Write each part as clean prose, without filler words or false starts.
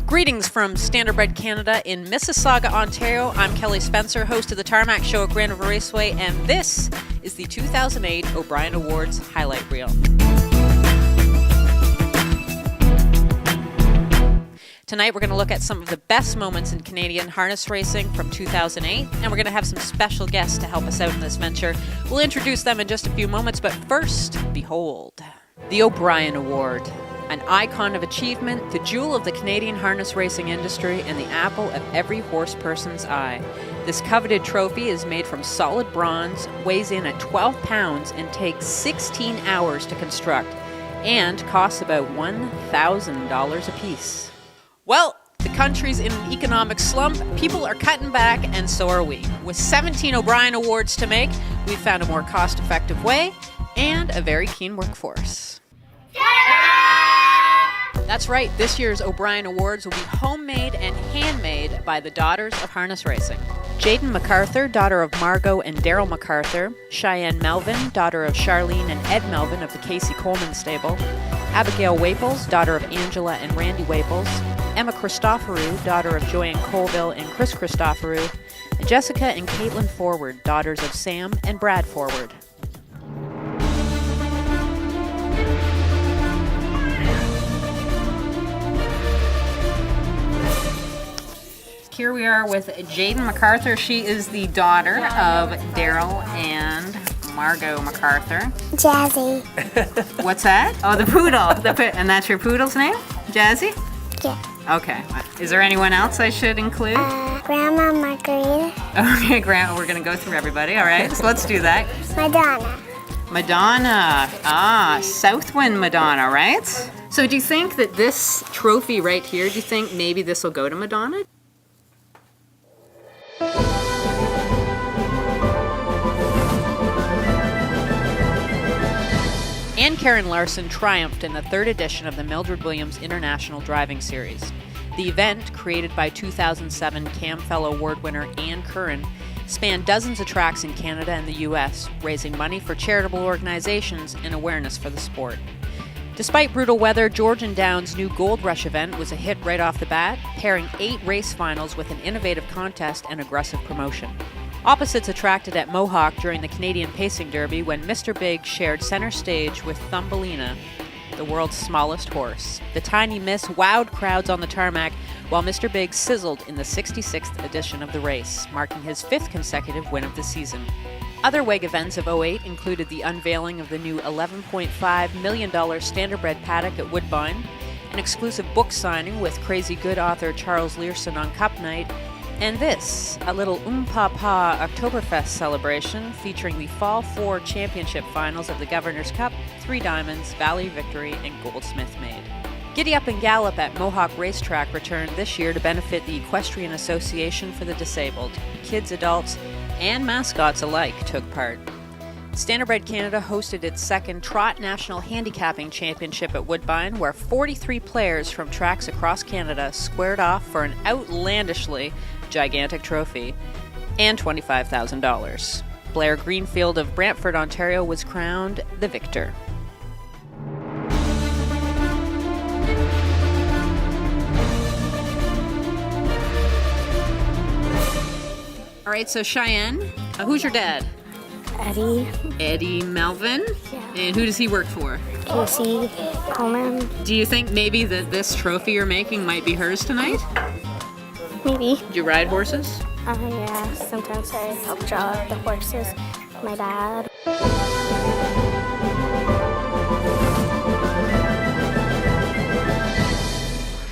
Greetings from Standardbred Canada in Mississauga, Ontario. I'm Kelly Spencer, host of the Tarmac Show at Grand River Raceway, and this is the 2008 O'Brien Awards highlight reel. Tonight we're going to look at some of the best moments in Canadian harness racing from 2008, and we're going to have some special guests to help us out in this venture. We'll introduce them in just a few moments, but first, behold, the O'Brien Award. An icon of achievement, the jewel of the Canadian harness racing industry, and the apple of every horse person's eye. This coveted trophy is made from solid bronze, weighs in at 12 pounds, and takes 16 hours to construct, and costs about $1,000 a piece. Well, the country's in an economic slump, people are cutting back, and so are we. With 17 O'Brien Awards to make, we've found a more cost-effective way, and a very keen workforce. That's right, this year's O'Brien Awards will be homemade and handmade by the Daughters of Harness Racing. Jaden MacArthur, daughter of Margot and Daryl MacArthur. Cheyenne Melvin, daughter of Charlene and Ed Melvin of the Casey Coleman stable. Abigail Waples, daughter of Angela and Randy Waples. Emma Christoforou, daughter of Joanne Colville and Chris Christoforou. And Jessica and Caitlin Forward, daughters of Sam and Brad Forward. Here we are with Jaden MacArthur. She is the daughter of Daryl and Margot MacArthur. Jazzy. What's that? Oh, the poodle. And that's your poodle's name? Jazzy? Yeah. Okay. Is there anyone else I should include? Grandma Margarita. Okay, Grandma. We're going to go through everybody. All right, so let's do that. Madonna. Madonna. Southwind Madonna, right? So do you think that this trophy right here, do you think maybe this will go to Madonna? Ann Karen Larson triumphed in the third edition of the Mildred Williams International Driving Series. The event, created by 2007 Cam Fellow Award winner Ann Curran, spanned dozens of tracks in Canada and the U.S., raising money for charitable organizations and awareness for the sport. Despite brutal weather, George and Downs' new Gold Rush event was a hit right off the bat, pairing 8 race finals with an innovative contest and aggressive promotion. Opposites attracted at Mohawk during the Canadian Pacing Derby when Mr. Big shared center stage with Thumbelina, the world's smallest horse. The tiny miss wowed crowds on the tarmac, while Mr. Big sizzled in the 66th edition of the race, marking his 5th consecutive win of the season. Other WEG events of 2008 included the unveiling of the new $11.5 million Standardbred paddock at Woodbine, an exclusive book signing with Crazy Good author Charles Learson on Cup Night, and this, a little Papa Oktoberfest celebration featuring the Fall 4 Championship finals of the Governor's Cup, 3 Diamonds, Valley Victory, and Goldsmith Made. Giddy Up and Gallop at Mohawk Racetrack returned this year to benefit the Equestrian Association for the Disabled. Kids, adults, and mascots alike took part. Standardbred Canada hosted its second Trot National Handicapping Championship at Woodbine, where 43 players from tracks across Canada squared off for an outlandishly gigantic trophy and $25,000. Blair Greenfield of Brantford, Ontario was crowned the victor. All right, so Cheyenne, who's your dad? Eddie Melvin? Yeah. And who does he work for? Casey Coleman. Do you think maybe that this trophy you're making might be hers tonight? Maybe. Do you ride horses? Yeah, sometimes I help draw the horses. My dad.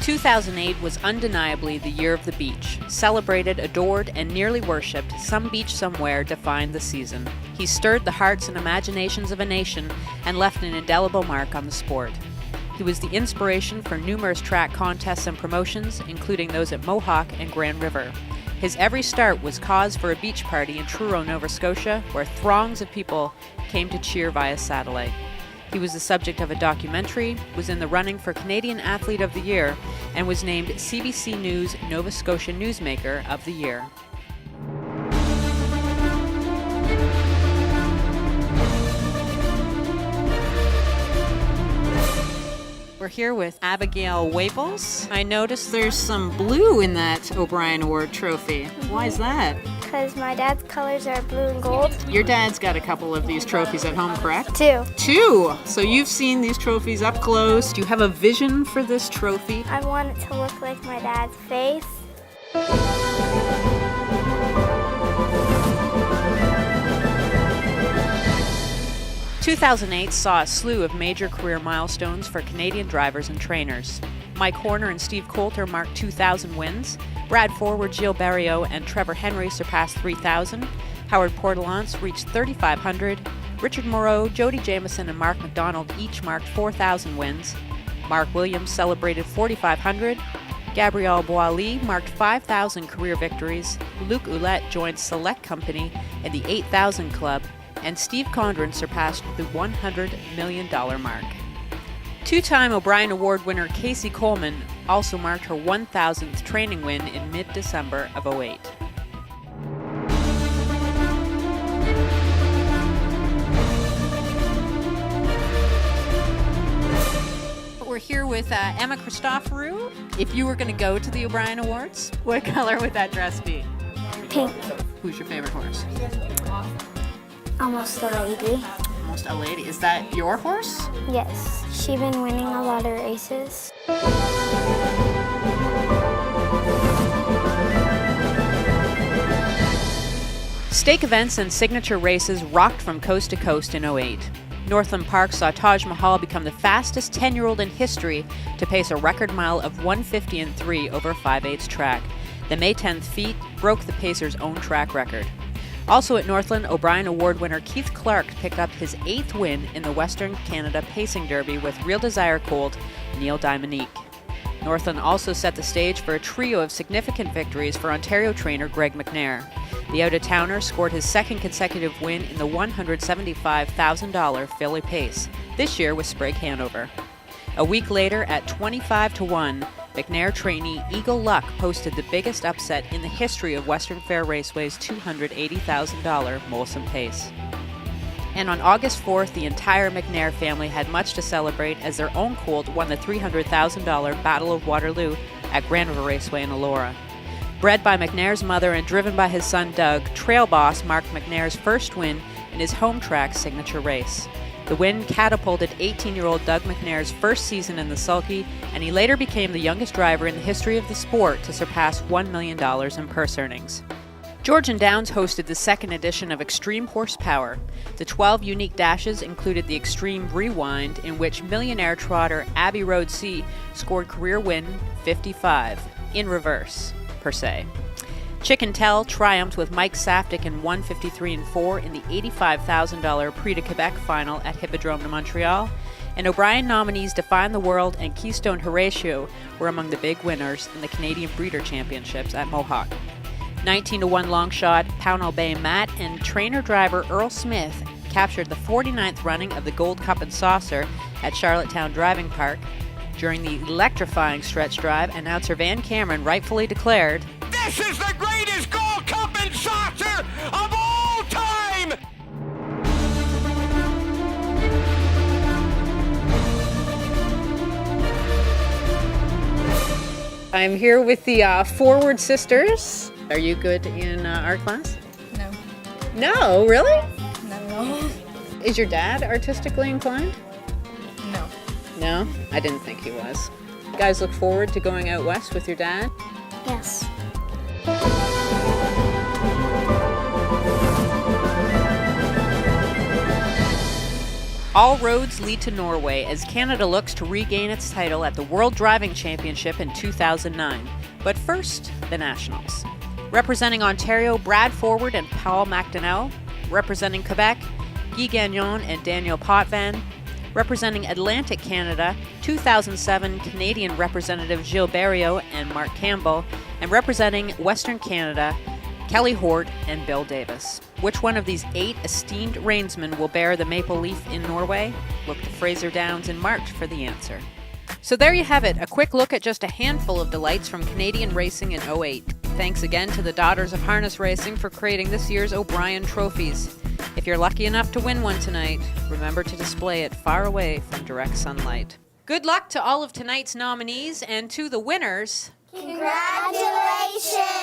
2008 was undeniably the year of the beach. Celebrated, adored, and nearly worshipped, some beach somewhere defined the season. He stirred the hearts and imaginations of a nation and left an indelible mark on the sport. He was the inspiration for numerous track contests and promotions, including those at Mohawk and Grand River. His every start was cause for a beach party in Truro, Nova Scotia, where throngs of people came to cheer via satellite. He was the subject of a documentary, was in the running for Canadian Athlete of the Year, and was named CBC News Nova Scotia Newsmaker of the Year. We're here with Abigail Waples. I noticed there's some blue in that O'Brien Award trophy. Why is that? Because my dad's colors are blue and gold. Your dad's got a couple of these trophies at home, correct? Two. So you've seen these trophies up close. Do you have a vision for this trophy? I want it to look like my dad's face. 2008 saw a slew of major career milestones for Canadian drivers and trainers. Mike Horner and Steve Coulter marked 2,000 wins. Brad Forward, Gilles Barriot, and Trevor Henry surpassed 3,000. Howard Portelance reached 3,500. Richard Moreau, Jody Jamieson, and Mark McDonald each marked 4,000 wins. Mark Williams celebrated 4,500. Gabrielle Boilly marked 5,000 career victories. Luc Ouellette joined Select Company in the 8,000 club. And Steve Condren surpassed the $100 million mark. Two-time O'Brien Award winner Casey Coleman also marked her 1,000th training win in mid-December of 2008. We're here with Emma Christoforou. If you were going to go to the O'Brien Awards, what color would that dress be? Pink. Who's your favorite horse? Almost a lady. Almost a lady. Is that your horse? Yes. She's been winning a lot of races. Stake events and signature races rocked from coast to coast in 2008. Northland Park saw Taj Mahal become the fastest 10-year-old in history to pace a record mile of 1:50 3 over 5/8 track. The May 10th feat broke the pacer's own track record. Also at Northland, O'Brien Award winner Keith Clark picked up his 8th win in the Western Canada Pacing Derby with Real Desire colt Neil Dominique. Northland also set the stage for a trio of significant victories for Ontario trainer Greg McNair. The out-of-towner scored his second consecutive win in the $175,000 Philly Pace, this year with Sprague Hanover. A week later, at 25-1, McNair trainee Eagle Luck posted the biggest upset in the history of Western Fair Raceway's $280,000 Molson Pace. And on August 4th, the entire McNair family had much to celebrate as their own colt won the $300,000 Battle of Waterloo at Grand River Raceway in Elora. Bred by McNair's mother and driven by his son Doug, Trail Boss marked McNair's first win in his home track signature race. The win catapulted 18-year-old Doug McNair's first season in the sulky, and he later became the youngest driver in the history of the sport to surpass $1 million in purse earnings. Georgian Downs hosted the second edition of Extreme Horsepower. The 12 unique dashes included the Extreme Rewind, in which millionaire trotter Abbey Road C scored career win 55, in reverse, per se. Chicken Tell triumphed with Mike Safdie in 1:53 4 in the $85,000 Prix de Quebec final at Hippodrome de Montreal, and O'Brien nominees Define the World and Keystone Horatio were among the big winners in the Canadian Breeder Championships at Mohawk. 19-1 long shot Pownell Bay Matt and trainer-driver Earl Smith captured the 49th running of the Gold Cup and Saucer at Charlottetown Driving Park. During the electrifying stretch drive, announcer Van Cameron rightfully declared, "This is the greatest Gold Cup and Saucer of all time!" I'm here with the Forward sisters. Are you good in art class? No. No, really? No. Is your dad artistically inclined? No. No? I didn't think he was. You guys look forward to going out west with your dad? Yes. All roads lead to Norway as Canada looks to regain its title at the World Driving Championship in 2009. But first, the Nationals. Representing Ontario, Brad Forward and Paul McDonnell. Representing Quebec, Guy Gagnon and Daniel Potvin. Representing Atlantic Canada, 2007 Canadian representative Gilles Barriot and Mark Campbell. And representing Western Canada, Kelly Hort and Bill Davis. Which one of these 8 esteemed reinsmen will bear the maple leaf in Norway? Look to Fraser Downs in March for the answer. So there you have it, a quick look at just a handful of delights from Canadian racing in 2008. Thanks again to the Daughters of Harness Racing for creating this year's O'Brien trophies. If you're lucky enough to win one tonight, remember to display it far away from direct sunlight. Good luck to all of tonight's nominees and to the winners. Congratulations!